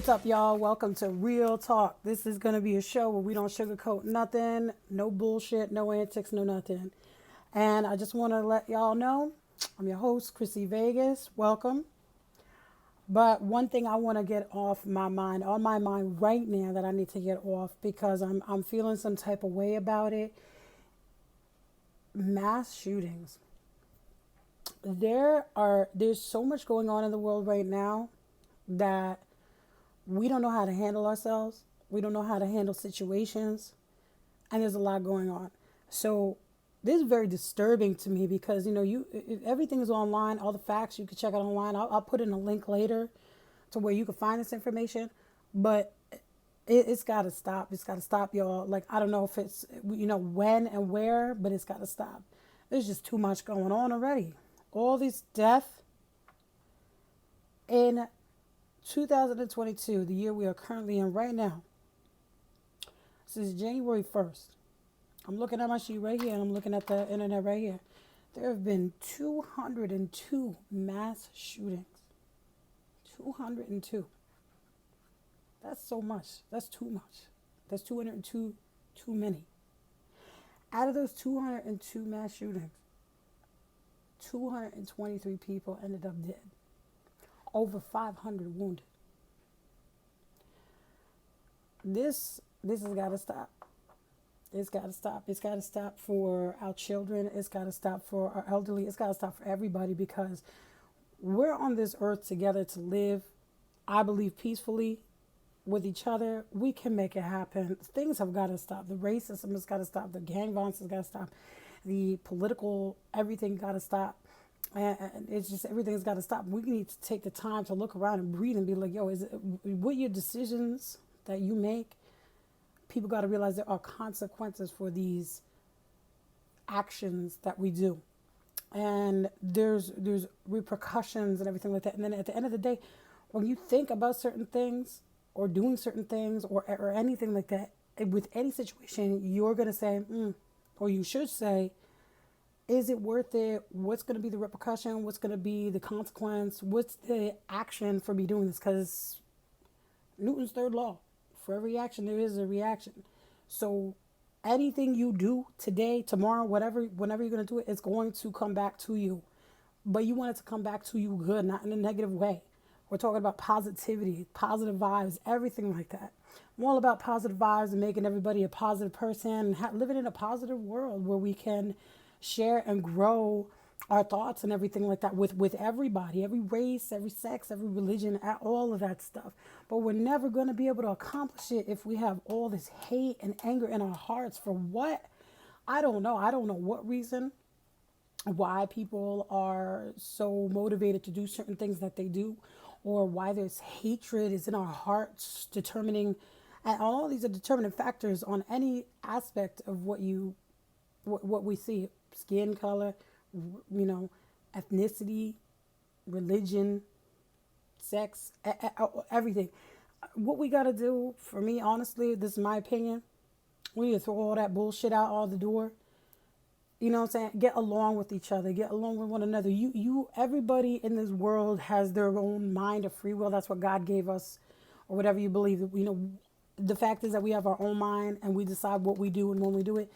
What's up, y'all? Welcome to Real Talk. This is going to be a show where we don't sugarcoat nothing, no bullshit, no antics, no nothing. And I just want to let y'all know I'm your host, Chrissy Vegas. Welcome. But one thing I want to get off my mind, on my mind right now, that I need to get off because I'm feeling some type of way about it. Mass shootings. There's so much going on in the world right now that we don't know how to handle ourselves. We don't know how to handle situations. And there's a lot going on. So this is very disturbing to me because, if everything is online, all the facts, you can check it online. I'll put in a link later to where you can find this information. But it's got to stop. It's got to stop, y'all. Like, I don't know if it's, when and where, but it's got to stop. There's just too much going on already. All this death in 2022, the year we are currently in right now. This is January 1st. I'm looking at my sheet right here and I'm looking at the internet right here. There have been 202 mass shootings. 202. That's so much. That's too much. That's 202 too many. Out of those 202 mass shootings, 223 people ended up dead. Over 500 wounded. This has got to stop. It's got to stop. It's got to stop for our children. It's got to stop for our elderly. It's got to stop for everybody because we're on this earth together to live, I believe, peacefully with each other. We can make it happen. Things have got to stop. The racism has got to stop. The gang violence has got to stop. The political, everything got to stop. And it's just everything's got to stop. We need to take the time to look around and breathe and be like, yo, what your decisions that you make, people got to realize there are consequences for these actions that we do. And there's repercussions and everything like that. And then at the end of the day, when you think about certain things or doing certain things or anything like that, with any situation, you're going to say, or you should say, is it worth it? What's going to be the repercussion? What's going to be the consequence? What's the action for me doing this? Because Newton's third law, for every action, there is a reaction. So anything you do today, tomorrow, whenever you're going to do it, it's going to come back to you. But you want it to come back to you good, not in a negative way. We're talking about positivity, positive vibes, everything like that. I'm all about positive vibes and making everybody a positive person and living in a positive world where we can share and grow our thoughts and everything like that with everybody, every race, every sex, every religion, all of that stuff. But we're never going to be able to accomplish it if we have all this hate and anger in our hearts. For what? I don't know. I don't know what reason, why people are so motivated to do certain things that they do, or why this hatred is in our hearts, determining, and all these are determining factors on any aspect of what we see. Skin color, ethnicity, religion, sex, everything. What we got to do, for me, honestly, this is my opinion, we need to throw all that bullshit out all the door. You know what I'm saying? Get along with each other. Get along with one another. Everybody in this world has their own mind of free will. That's what God gave us, or whatever you believe. The fact is that we have our own mind and we decide what we do and when we do it.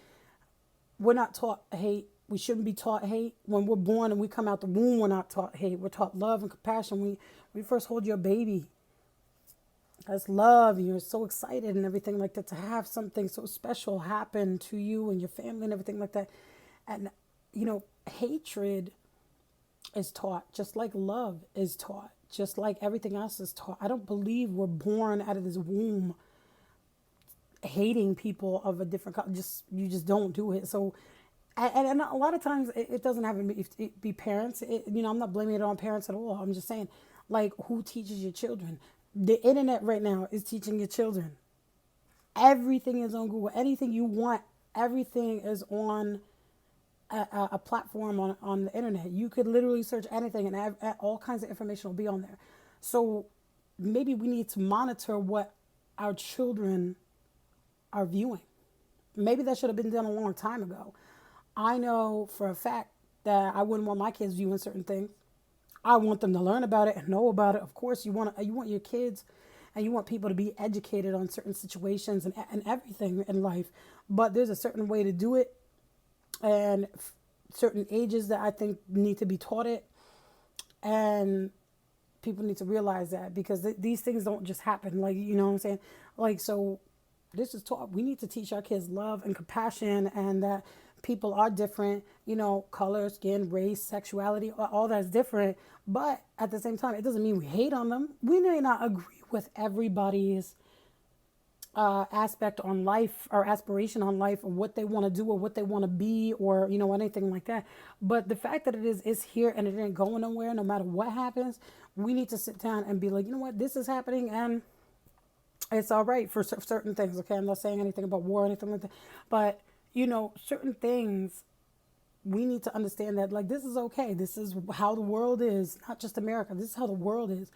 We're not taught hate. We shouldn't be taught hate. When we're born and we come out the womb, we're not taught hate. We're taught love and compassion. We first hold your baby. That's love. You're so excited and everything like that to have something so special happen to you and your family and everything like that. And, hatred is taught just like love is taught, just like everything else is taught. I don't believe we're born out of this womb hating people of a different color. You just don't do it. So, and a lot of times it doesn't have to be parents. I'm not blaming it on parents at all. I'm just saying, like, who teaches your children? The internet right now is teaching your children. Everything is on Google. Anything you want, everything is on a platform on the internet. You could literally search anything and all kinds of information will be on there. So maybe we need to monitor what our children are viewing. Maybe that should have been done a long time ago. I know for a fact that I wouldn't want my kids viewing certain things. I want them to learn about it and know about it. Of course, you want your kids and you want people to be educated on certain situations and everything in life. But there's a certain way to do it, and certain ages that I think need to be taught it. And people need to realize that, because these things don't just happen. Like, you know what I'm saying? Like, so this is taught. We need to teach our kids love and compassion, and that people are different, color, skin, race, sexuality, all that's different. But at the same time, it doesn't mean we hate on them. We may not agree with everybody's aspect on life, or aspiration on life, or what they want to do, or what they want to be, or anything like that. But the fact that it's here and it ain't going nowhere, no matter what happens, we need to sit down and be like, you know what, this is happening, and it's all right for certain things. Okay, I'm not saying anything about war or anything like that, but certain things, we need to understand that, like, this is okay. This is how the world is, not just America. This is how the world is.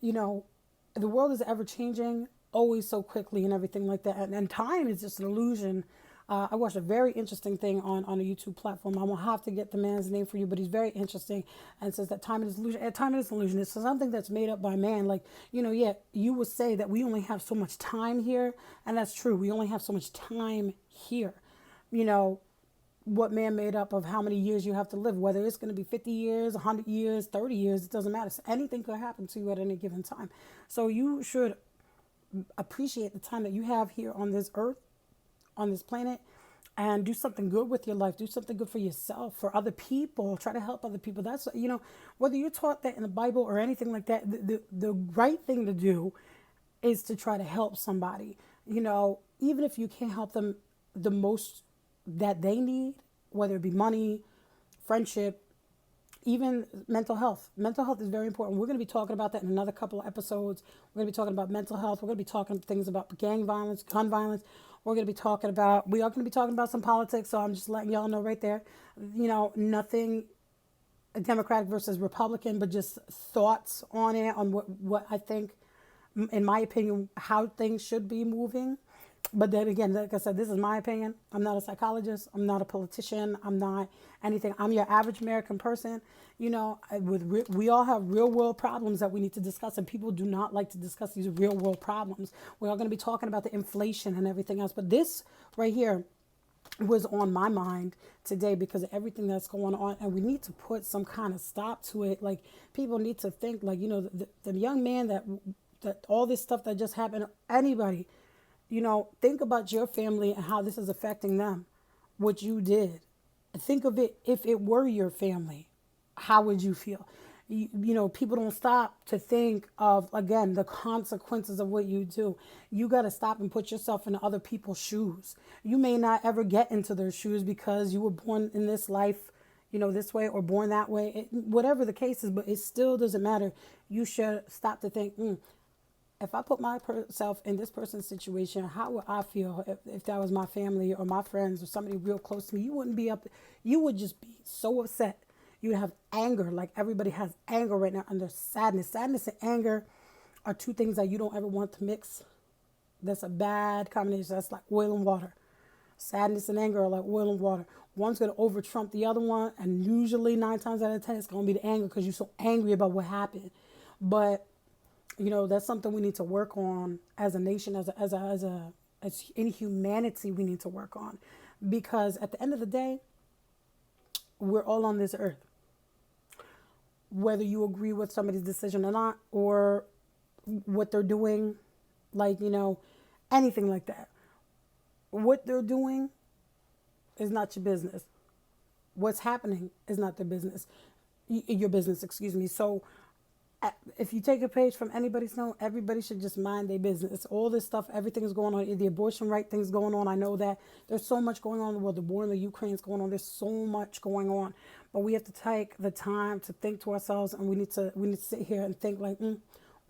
The world is ever changing, always so quickly, and everything like that. And time is just an illusion. I watched a very interesting thing on a YouTube platform. I will have to get the man's name for you, but he's very interesting, and says that time is illusion. And time is illusion. It's something that's made up by man. Like, yeah, you would say that we only have so much time here, and that's true. We only have so much time here. What man made up of how many years you have to live, whether it's going to be 50 years, 100 years, 30 years, it doesn't matter. So anything could happen to you at any given time. So you should appreciate the time that you have here on this earth, on this planet, and do something good with your life. Do something good for yourself, for other people. Try to help other people. That's, whether you're taught that in the Bible or anything like that, the right thing to do is to try to help somebody. Even if you can't help them the most that they need, whether it be money, friendship, even mental health. Mental health is very important. We're going to be talking about that in another couple of episodes. We're going to be talking about mental health. We're going to be talking things about gang violence, gun violence. We are going to be talking about some politics. So I'm just letting y'all know right there, nothing Democratic versus Republican, but just thoughts on it, on what I think, in my opinion, how things should be moving. But then again, like I said, this is my opinion. I'm not a psychologist. I'm not a politician. I'm not anything. I'm your average American person. We all have real world problems that we need to discuss, and people do not like to discuss these real world problems. We're all going to be talking about the inflation and everything else. But this right here was on my mind today because of everything that's going on, and we need to put some kind of stop to it. Like, people need to think, like, the young man that all this stuff that just happened, anybody, think about your family and how this is affecting them, what you did. Think of it, if it were your family, how would you feel? People don't stop to think of, again, the consequences of what you do. You got to stop and put yourself in other people's shoes. You may not ever get into their shoes because you were born in this life, this way, or born that way, whatever the case is, but it still doesn't matter. You should stop to think, if I put myself in this person's situation, how would I feel if that was my family or my friends or somebody real close to me? You wouldn't be you would just be so upset. You would have anger, like everybody has anger right now, under sadness. Sadness and anger are two things that you don't ever want to mix. That's a bad combination. That's like oil and water. Sadness and anger are like oil and water. One's going to over trump the other one, and usually 9 times out of 10, it's going to be the anger because you're so angry about what happened. But that's something we need to work on as a nation, as in humanity, we need to work on, because at the end of the day, we're all on this earth. Whether you agree with somebody's decision or not, or what they're doing, like, anything like that, what they're doing is not your business. What's happening is not their business, your business, excuse me. So if you take a page from anybody's note, everybody should just mind their business. All this stuff, everything is going on. The abortion right thing's going on. I know that there's so much going on in the world. The war in the Ukraine is going on. There's so much going on. But we have to take the time to think to ourselves, and we need to sit here and think, like,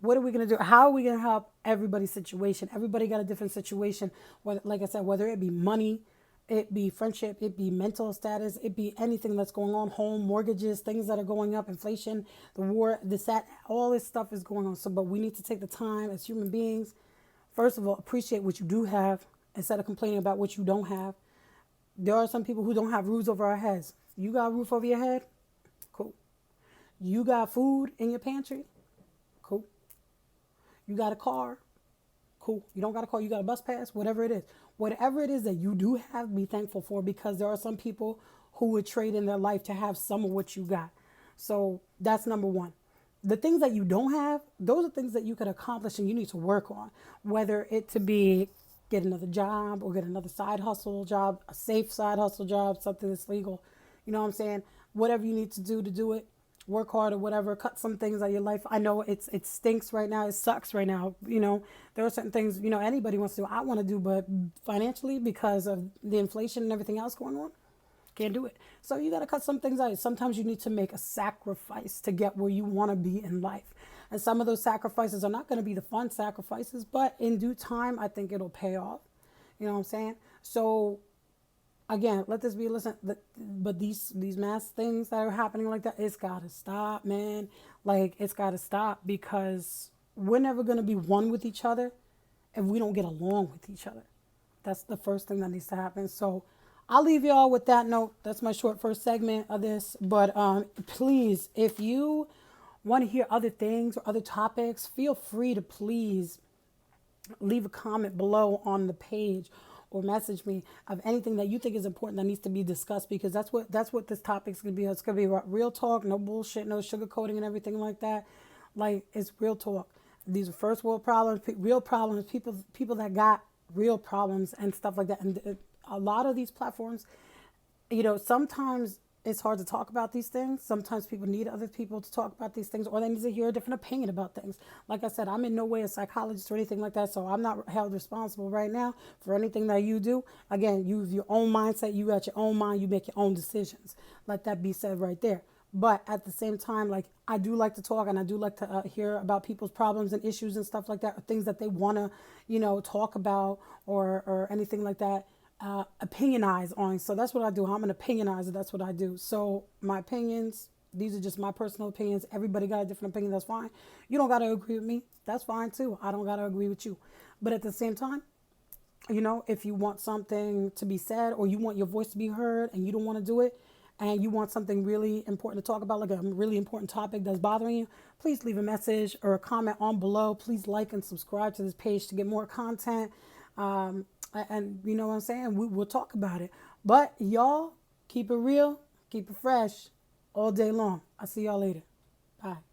what are we going to do? How are we going to help everybody's situation? Everybody got a different situation. Whether, like I said, whether it be money, it be friendship, it be mental status, it be anything that's going on, home mortgages, things that are going up, inflation, the war, this, that, all this stuff is going on. So, but we need to take the time as human beings, first of all, appreciate what you do have instead of complaining about what you don't have. There are some people who don't have roofs over our heads. You got a roof over your head? Cool. You got food in your pantry? Cool. You got a car? Cool. You don't got a car. You got a bus pass, whatever it is. Whatever it is that you do have, be thankful for, because there are some people who would trade in their life to have some of what you got. So that's number one. The things that you don't have, those are things that you could accomplish and you need to work on. Whether it to be get another job or get another side hustle job, a safe side hustle job, something that's legal. You know what I'm saying? Whatever you need to do it. Work hard or whatever. Cut some things out of your life. I know it stinks right now. It sucks right now. You know, there are certain things, you know, anybody wants to do, I want to do, but financially, because of the inflation and everything else going on, can't do it. So you got to cut some things out. Sometimes you need to make a sacrifice to get where you want to be in life. And some of those sacrifices are not going to be the fun sacrifices, but in due time, I think it'll pay off. You know what I'm saying? So again, let this be a listen. But these mass things that are happening like that, it's got to stop, man. Like, it's got to stop, because we're never going to be one with each other if we don't get along with each other. That's the first thing that needs to happen. So I'll leave y'all with that note. That's my short first segment of this. But please, if you want to hear other things or other topics, feel free to please leave a comment below on the page or message me of anything that you think is important that needs to be discussed, because that's what this topic's gonna be. It's gonna be about real talk, no bullshit, no sugarcoating and everything like that. Like, it's real talk. These are first world problems, real problems, people that got real problems and stuff like that. And a lot of these platforms, you know, sometimes it's hard to talk about these things. Sometimes people need other people to talk about these things, or they need to hear a different opinion about things. Like I said, I'm in no way a psychologist or anything like that, so I'm not held responsible right now for anything that you do. Again, you have your own mindset, you got your own mind, you make your own decisions. Let that be said right there. But at the same time, like, I do like to talk, and I do like to hear about people's problems and issues and stuff like that, or things that they want to, you know, talk about, or anything like that. Opinionize on. So that's what I do. I'm an opinionizer. That's what I do. So my opinions, these are just my personal opinions. Everybody got a different opinion. That's fine. You don't got to agree with me. That's fine too. I don't got to agree with you. But at the same time, you know, if you want something to be said, or you want your voice to be heard and you don't want to do it, and you want something really important to talk about, like a really important topic that's bothering you, please leave a message or a comment on below. Please like and subscribe to this page to get more content. And you know what I'm saying? We'll talk about it. But y'all, keep it real, keep it fresh all day long. I'll see y'all later. Bye.